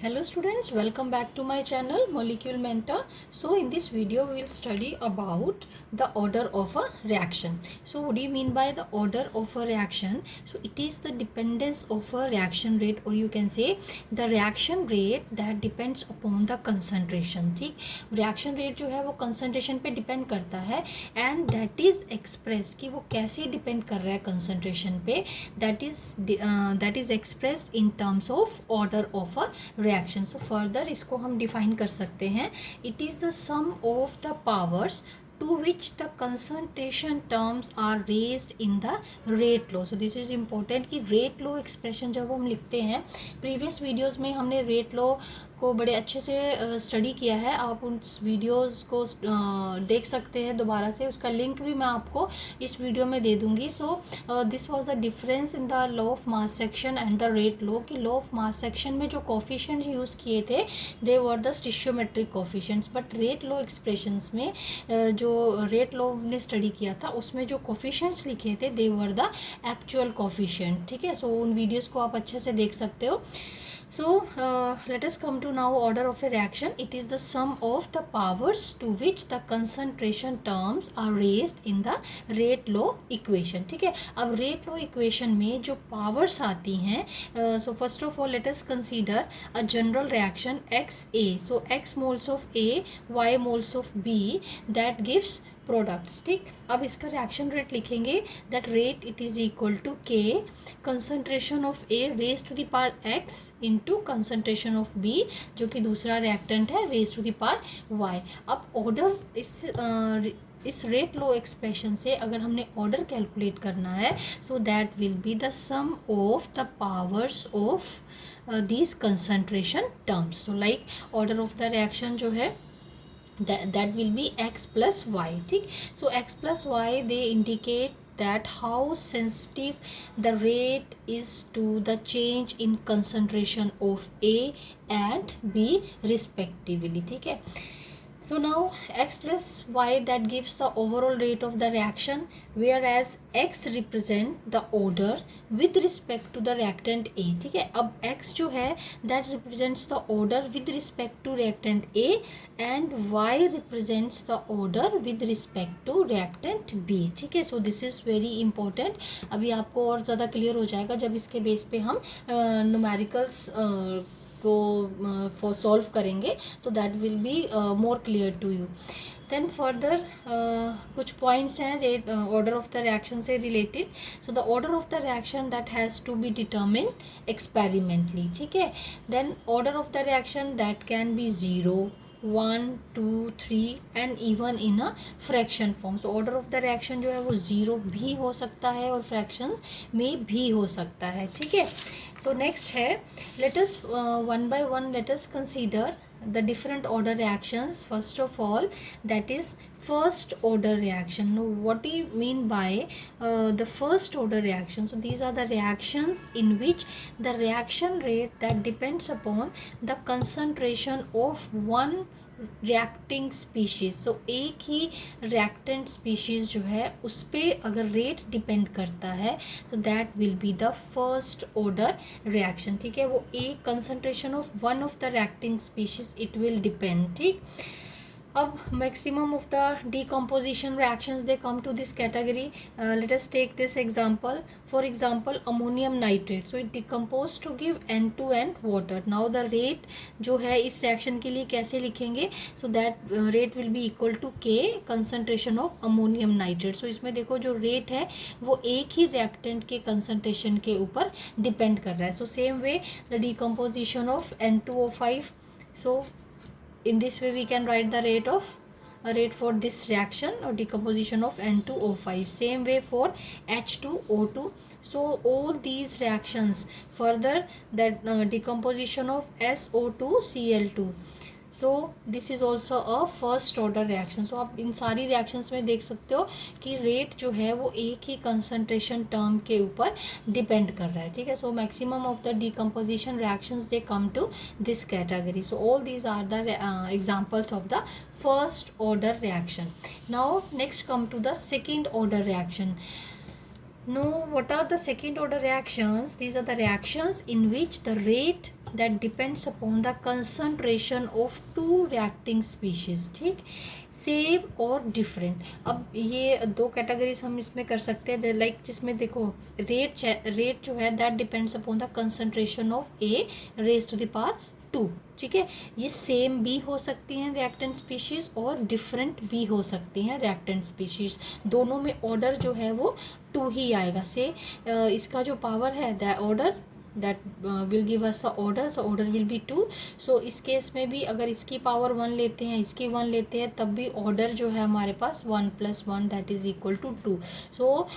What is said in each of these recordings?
Hello students, welcome back to my channel Molecule Mentor. So in this video we will study about the order of a reaction. So what do you mean by the order of a reaction? So it is the dependence of a reaction rate, or you can say the reaction rate that depends upon the concentration. ठीक, reaction rate जो है वो concentration पे depend करता है, and that is expressed कि वो कैसे depend कर रहा है concentration पे, that is expressed in terms of order of a reaction. So further इसको हम define कर सकते हैं. It is the sum of the powers to which the concentration terms are raised in the rate law. So this is important कि rate law expression जब हम लिखते हैं, previous videos में हमने rate law को बड़े अच्छे से स्टडी किया है. आप उस वीडियोस को देख सकते हैं दोबारा से, उसका लिंक भी मैं आपको इस वीडियो में दे दूंगी. So this was the difference in the law of mass action and the rate law. कि लॉ ऑफ मास सेक्शन में जो कोफिशिएंट्स यूज़ किए थे they were the stoichiometric coefficients, but rate law expressions में जो रेट लॉ ने study किया था उसमें जो कोफिशिएंट्स लिखे थे they were the actual coefficient. ठीक है, सो उन वीडियोज़ को आप अच्छे से देख सकते हो. So let us come to now order of a reaction. It is the sum of the powers to which the concentration terms are raised in the rate law equation. ठीक है, अब rate law equation में जो powers आती हैं, so first of all let us consider a general reaction XA. So X moles of A, Y moles of B, that gives products. ठीक, अब इसका रिएक्शन रेट लिखेंगे. That rate it is equal to k concentration of A raise to the power x into concentration of B जो कि दूसरा reactant है raise to the power y. अब order इस रेट लो एक्सप्रेशन से अगर हमने ऑर्डर कैलकुलेट करना है, so that will be the sum of the powers of these concentration terms. So like order of the reaction जो है that will be x plus y. ठीक, so x plus y they indicate that how sensitive the rate is to the change in concentration of A and B respectively. ठीक है, so now x plus y that gives the overall rate of the reaction, whereas x represent the order with respect to the reactant A. ठीक है, अब x जो है that represents the order with respect to reactant A and y represents the order with respect to reactant B. ठीक है, so this is very important. अभी आपको और ज़्यादा क्लियर हो जाएगा जब इसके बेस पे हम न्यूमेरिकल्स को सॉल्व करेंगे, तो that will be more clear to you. Then further कुछ पॉइंट्स हैं rate order of the reaction से related. So the order of the reaction that has to be determined experimentally. ठीक है, then order of the reaction that can be 0, 1, 2, 3 and even in a fraction form. So order of the reaction जो है वो 0 भी हो सकता है और फ्रैक्शंस में भी हो सकता है. ठीक है, सो नेक्स्ट है, let us one by one let us consider the different order reactions. First of all, that is first order reaction. Now what do you mean by the first order reaction? So these are the reactions in which the reaction rate that depends upon the concentration of one reacting species. So एक ही reactant species जो है उस पर अगर rate depend करता है, तो that will be the first order reaction. ठीक है, वो एक concentration of one of the reacting species it will depend. ठीक, अब maximum of the decomposition reactions they come to this category. Let us take this example. For example, ammonium nitrate. So it decomposed to give N2N water. Now the rate जो है इस reaction के लिए कैसे लिखेंगे? So that rate will be equal to K concentration of ammonium nitrate. So इसमें देखो जो rate है वो एक ही reactant के concentration के ऊपर depend कर रहा है. So same way the decomposition of N2O5. So in this way we can write the rate for this reaction or decomposition of N2O5. Same way for H2O2. So all these reactions further that decomposition of SO2Cl2. So this is also a first order reaction. So आप इन सारी reactions में देख सकते हो कि rate जो है वो एक ही कंसंट्रेशन टर्म के ऊपर डिपेंड कर रहा है. ठीक है, so maximum of the decomposition reactions they come to this category. So all these are the examples of the first order reaction. Now next come to the second order reaction. Now what are the second order reactions? These are the reactions in which the rate that depends upon the concentration of two reacting species. ठीक, same और different. अब ये दो categories हम इसमें कर सकते हैं, लाइक जिसमें देखो रेट जो है that depends upon the concentration of A raise to the power 2. ठीक है, ये सेम भी हो सकती हैं रिएक्टेंट स्पीशीज और डिफरेंट भी हो सकती हैं रिएक्टेंट स्पीशीज. दोनों में ऑर्डर जो है वो 2 ही आएगा. से इसका जो पावर है the order that will give us a order, so order will be 2. so इस केस में भी अगर इसकी पावर 1 लेते हैं, इसकी 1 लेते हैं, तब भी ऑर्डर जो है हमारे पास 1 + 1 that is equal to 2. so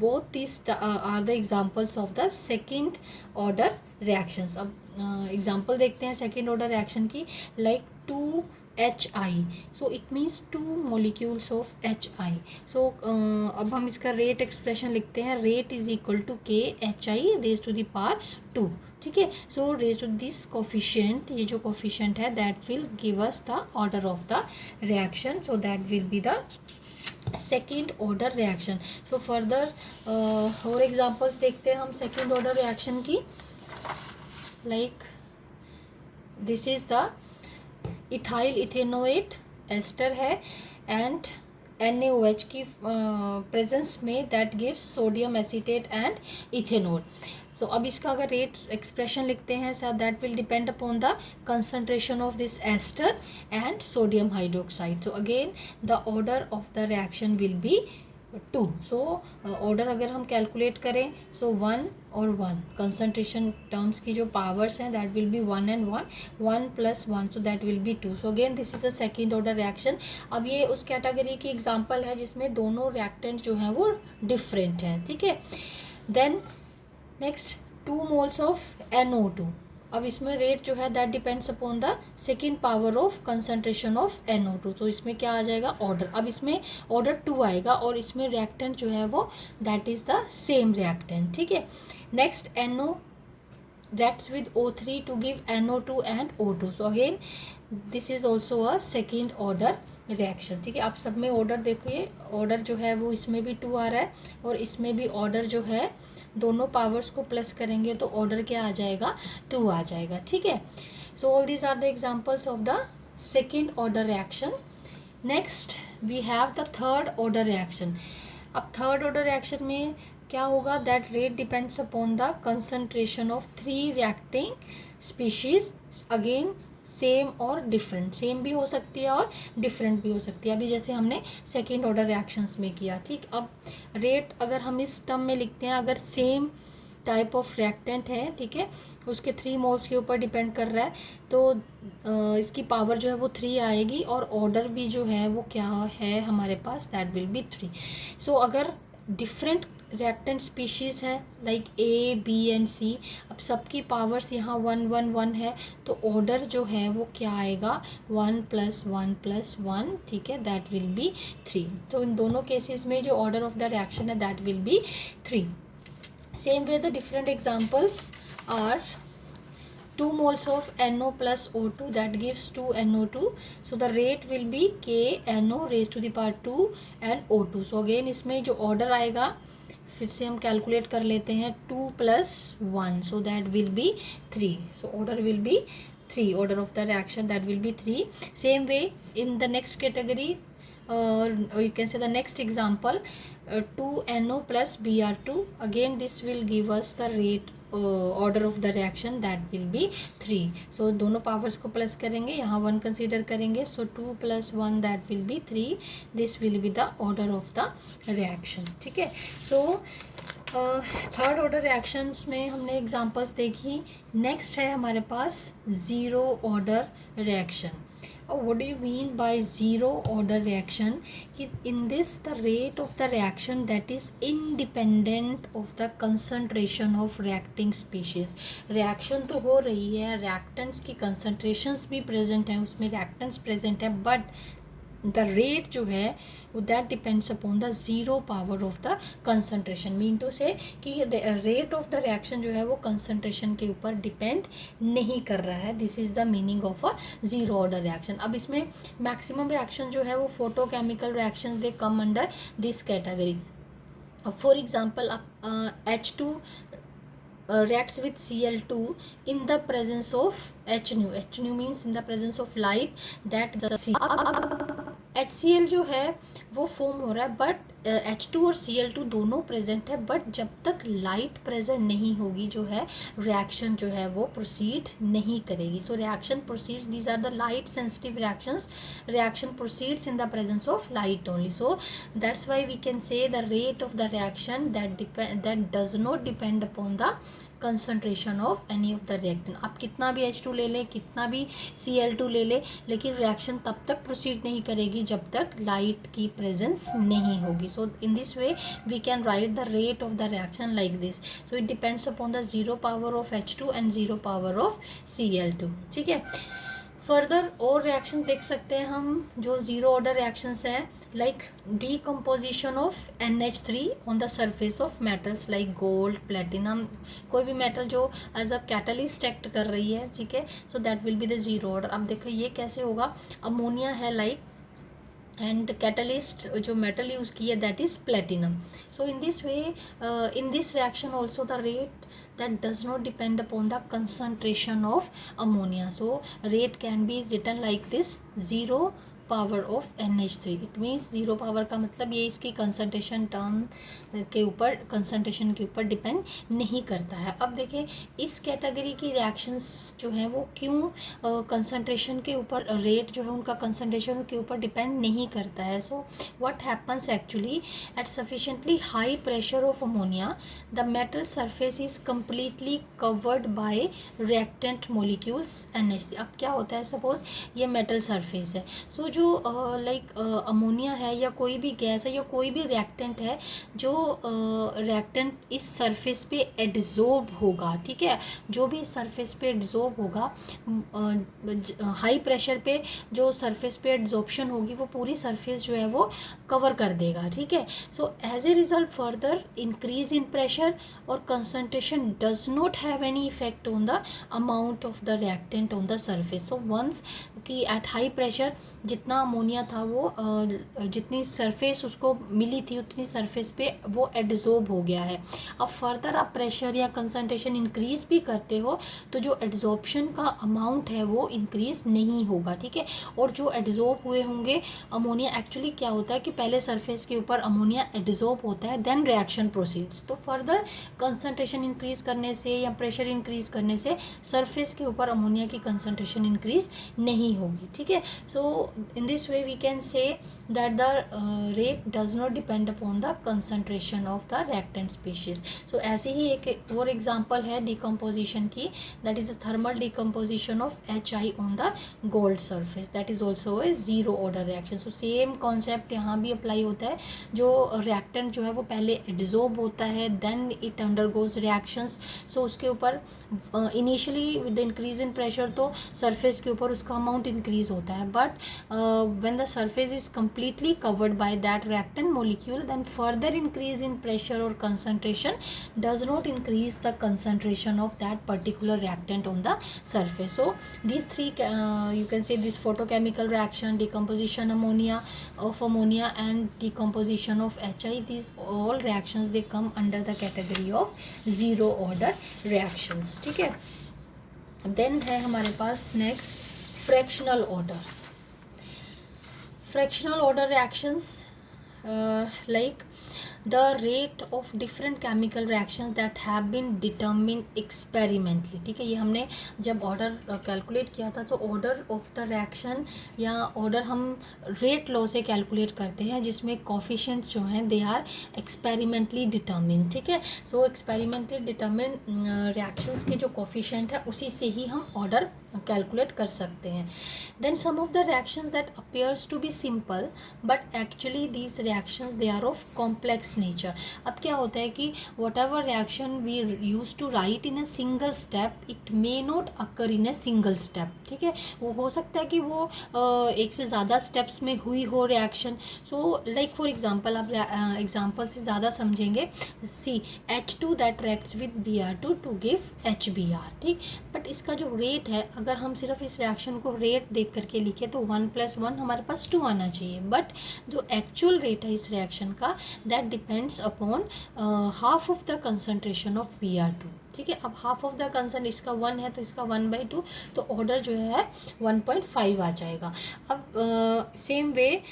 both these are the examples of the second order reactions. अब एग्जाम्पल देखते हैं सेकेंड ऑर्डर रिएक्शन की. Like 2HI, so it means 2 molecules of HI. so अब हम इसका रेट एक्सप्रेशन लिखते हैं. Rate is equal to KHI raise to the power 2. ठीक है, so raise to this coefficient, ये जो कोफिशिएंट है that will give us the order of the reaction. So that will be the second order reaction. So further और examples देखते हैं हम second order reaction की. Like this is the ethyl ethanoate ester है and NaOH की presence में that gives sodium acetate and ethanol. So अब इसका अगर रेट एक्सप्रेशन लिखते हैं sir that will depend upon the concentration of this ester and sodium hydroxide. So again the order of the reaction will be 2. So order अगर हम calculate करें, सो 1 और 1 concentration terms की जो पावर्स हैं that will B 1 and 1, 1 + 1, so that will be 2. So again this is a second order reaction. अब ये उस कैटेगरी की एग्जांपल है जिसमें दोनों रिएक्टेंट जो हैं वो डिफरेंट हैं. ठीक है, then next 2 moles of NO2. अब इसमें रेट जो है that depends upon the second power of concentration of NO2. तो इसमें क्या आ जाएगा ऑर्डर. अब इसमें ऑर्डर 2 आएगा और इसमें रिएक्टेंट जो है वो that is the same reactant. ठीक है, next NO reacts with O3 to give NO2 and O2. so again this is also a second order reaction. ठीक है, आप सब में ऑर्डर देखिए, ऑर्डर जो है वो इसमें भी 2 आ रहा है और इसमें भी ऑर्डर जो है दोनों पावर्स को प्लस करेंगे तो ऑर्डर क्या आ जाएगा 2 आ जाएगा. ठीक है, so all these are the examples of the second order reaction. Next we have the third order reaction. अब थर्ड ऑर्डर रिएक्शन में क्या होगा that rate depends upon the concentration of 3 reacting species. Again same और different, same भी हो सकती है और डिफरेंट भी हो सकती है, अभी जैसे हमने सेकेंड ऑर्डर रिएक्शंस में किया. ठीक, अब रेट अगर हम इस टर्म में लिखते हैं, अगर सेम टाइप ऑफ रिएक्टेंट है, ठीक है, उसके 3 मोल्स के ऊपर डिपेंड कर रहा है, तो इसकी पावर जो है वो 3 आएगी और ऑर्डर भी जो है वो क्या है हमारे पास दैट विल बी 3. सो अगर डिफरेंट रिएक्टेंट स्पीशीज़ है like A, B and C, अब सबकी पावर्स यहाँ 1 1 1 है तो ऑर्डर जो है वो क्या आएगा 1 + 1 + 1. ठीक है, दैट विल बी 3. तो इन दोनों केसेस में जो ऑर्डर ऑफ द रिएक्शन है that will be 3. Same way the different examples are 2 moles of NO plus O2 that gives 2 NO2. so the rate will be KNO raised to the power 2 and O2. so again इसमें जो order आएगा फिर से हम calculate कर लेते हैं 2 + 1, so that will be 3. so order will be 3, order of the reaction that will be 3. same way in the next category or you can say the next example 2NO plus Br2. again this will give us the rate order of the reaction that will be 3. so दोनों powers को plus करेंगे, यहाँ 1 consider करेंगे, so 2 + 1 that will be 3. this will be the order of the reaction. ठीक है, so third order reactions में हमने examples देखी. नेक्स्ट है हमारे पास zero order reaction. what do you mean by zero order reaction? in this the rate of the reaction that is independent of the concentration of reacting species. reaction तो हो रही है, reactants की concentrations भी present हैं, उसमें reactants present है, but the rate जो है वो that depends upon the zero power of the concentration. mean to say कि rate of the reaction जो है वो concentration के ऊपर depend नहीं कर रहा है. this is the meaning of a zero order reaction. अब इसमें maximum reaction जो है वो photochemical reactions they come under this category. for example H2 reacts with Cl2 in the presence of H nu. H nu means in the presence of light that HCl जो है वो form हो रहा है, but H2 और Cl2 दोनों present है, but जब तक लाइट प्रेजेंट नहीं होगी जो है रिएक्शन जो है वो प्रोसीड नहीं करेगी. So reaction proceeds, these are the light sensitive reactions. Reaction proceeds in the presence of light only. So that's why we can say the rate of the reaction that does not depend upon the concentration of any of the reactant. आप कितना भी H2 ले लें, कितना भी Cl2 ले लें, लेकिन रिएक्शन तब तक प्रोसीड नहीं करेगी जब तक लाइट की प्रेजेंस नहीं होगी. So in this way we can write the rate of the reaction like this. So it depends upon the zero power of H2 and zero power of Cl2. ठीक है. Further और reaction देख सकते हैं हम जो जीरो ऑर्डर रिएक्शंस हैं, like decomposition of NH3 on the surface of metals like gold, platinum. कोई भी मेटल जो एज अ कैटलिस्ट एक्ट कर रही है, ठीक है, so that will be the zero order. अब देखो ये कैसे होगा. अमोनिया है लाइक, एंड कैटलिस्ट जो मेटल यूज़ की है that is platinum. So in this way in this reaction also the rate that does not depend upon the concentration of ammonia. So rate can be written like this: 0 power of NH3. It means zero power का मतलब ये इसकी concentration term के ऊपर, concentration के ऊपर depend नहीं करता है. अब देखिए इस कैटेगरी की रिएक्शंस जो हैं वो क्यों कंसंट्रेशन के ऊपर, रेट जो है उनका कंसंट्रेशन के ऊपर डिपेंड नहीं करता है. So what happens actually eight sufficiently high pressure of ammonia the metal surface is completely covered by reactant molecules NH3. अब क्या होता है, सपोज ये मेटल सरफेस है, सो जो लाइक अमोनिया है या कोई भी गैस है या कोई भी रिएक्टेंट है, जो रिएक्टेंट इस सरफेस पे एडिजोर्ब होगा, ठीक है, जो भी सरफेस पे एडिजोर्ब होगा, हाई प्रेशर पे जो सरफेस पे एडिजोर्प्शन होगी वो पूरी सरफेस जो है वो कवर कर देगा. ठीक है. So as a result further increase in pressure और concentration does not have any effect on the amount of the reactant on the surface. So once कि एट हाई प्रेशर जितना अमोनिया था वो जितनी सरफेस उसको मिली थी उतनी सरफेस पे वो एडिजोर्ब हो गया है. अब फर्दर आप प्रेशर या कंसंट्रेशन इंक्रीज भी करते हो तो जो एडिजोर्प्शन का अमाउंट है वो इंक्रीज नहीं होगा. ठीक है. और जो एडिजोर्ब हुए होंगे अमोनिया, एक्चुअली क्या होता है कि पहले सरफेस के ऊपर अमोनिया एडिजोर्ब होता है, देन रिएक्शन प्रोसीड्स. तो फर्दर कंसंट्रेशन इंक्रीज करने से या प्रेशर इंक्रीज करने से सरफेस के ऊपर अमोनिया की कंसंट्रेशन इंक्रीज नहीं होगी. ठीक है. सो in this way we can say that the rate does not depend upon the concentration of the reactant species. So ऐसे ही एक और एग्जांपल है decomposition की, that is a thermal decomposition of HI on the gold surface, that is also a zero order reaction. So same concept यहाँ भी apply होता है. जो reactant जो है वो पहले एडिजोर्ब होता है, then it undergoes reactions. So उसके ऊपर initially with the increase in pressure तो surface के ऊपर उसका amount increase होता है, but when the surface is completely covered by that reactant molecule, then further increase in pressure or concentration does not increase the concentration of that particular reactant on the surface. So these three you can say this photochemical reaction, decomposition of ammonia and decomposition of HI, these all reactions they come under the category of zero order reactions. ठीक है. then है हमारे पास next fractional order. Fractional order reactions like the rate of different chemical reactions that have been determined experimentally. ठीक है. ये हमने जब order calculate किया था तो ऑर्डर ऑफ द रिएक्शन या ऑर्डर हम रेट लॉ से कैलकुलेट करते हैं जिसमें कोफिशिएंट्स जो हैं दे आर एक्सपेरिमेंटली डिटर्मिन. ठीक है. सो एक्सपेरिमेंटली डिटर्मिन रिएक्शंस के जो कोफिशिएंट है उसी से ही हम ऑर्डर कैलकुलेट कर सकते हैं. Then some of the reactions that appears to be simple but actually these reactions they are of complex nature. अब क्या होता है कि whatever reaction we use to write in a single step it may not occur in a single step. ठीक है. वो हो सकता है कि वो एक से ज़्यादा स्टेप्स में हुई हो reaction. So like for example आप एग्जांपल से ज़्यादा समझेंगे. See H2 that reacts with Br2 to give HBr. ठीक. बट इसका जो रेट है अगर हम सिर्फ इस रिएक्शन को रेट देख करके लिखे तो 1 + 1 हमारे पास 2 आना चाहिए. बट जो एक्चुअल रेट है इस रिएक्शन का that depends upon half of the concentration of Br2. ठीक है। अब हाफ ऑफ द कंसर्न इसका 1 है तो इसका 1/2, तो ऑर्डर जो है 1.5 आ जाएगा। अब सेम वे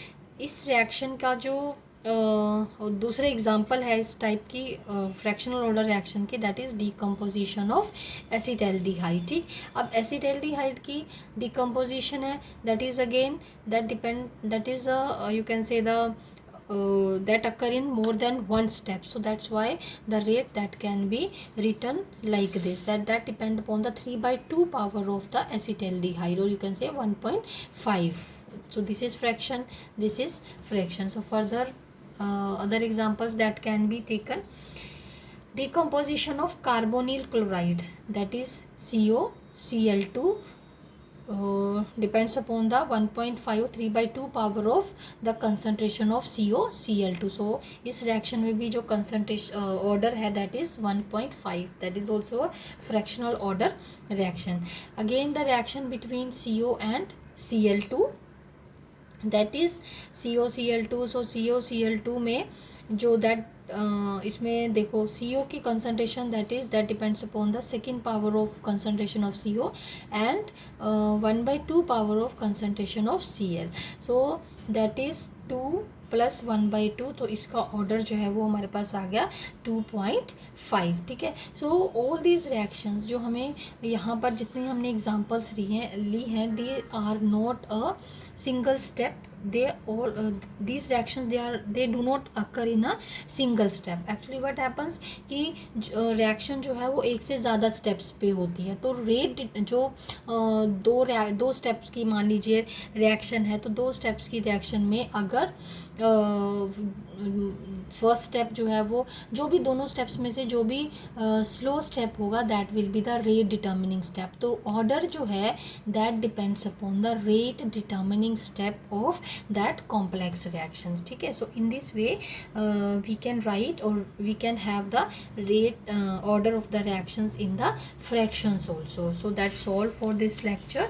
इस रिएक्शन का जो दूसरे एग्जांपल है इस टाइप की फ्रैक्शनल ऑर्डर रिएक्शन की, that is decomposition of acetaldehyde. ठीक, अब एसिटाल्डिहाइड की डिकम्पोजिशन है, that is again that is you can say the that occur in more than one step, so that's why the rate that can be written like this, that depend upon the 3/2 power of the acetaldehyde, or you can say 1.5. so this is fraction, this is fraction. So further other examples that can be taken: decomposition of carbonyl chloride, that is CoCl2, depends upon the 1.5 3/2 power of the concentration of CoCl2. so इस reaction में भी जो concentration order है that is 1.5, that is also a fractional order reaction. Again the reaction between CO and Cl2, that is CoCl2. so CoCl2 में जो that इसमें देखो CO की concentration that depends upon the second power of concentration of CO and 1/2 power of concentration of Cl. so that is 2 + 1/2, तो इसका order जो है वो हमारे पास आ गया 2.5. ठीक है। सो ऑल दीज रिएक्शंस जो हमें यहाँ पर जितनी हमने एग्जांपल्स ली हैं they are not a single step, they all these reactions they do not occur in a single step. actually what happens कि reaction जो है वो एक से ज़्यादा steps पे होती है, तो रेट जो दो steps की मान लीजिए reaction है, तो 2 steps की reaction में अगर फर्स्ट स्टेप जो है वो जो भी दोनों स्टेप्स में से जो भी स्लो स्टेप होगा that will be the rate determining step. तो ऑर्डर जो है that depends upon the rate determining step of that complex reaction. ठीक है. So in this way we can write और we can have the rate order of the reactions in the fractions also. So that's all for this lecture.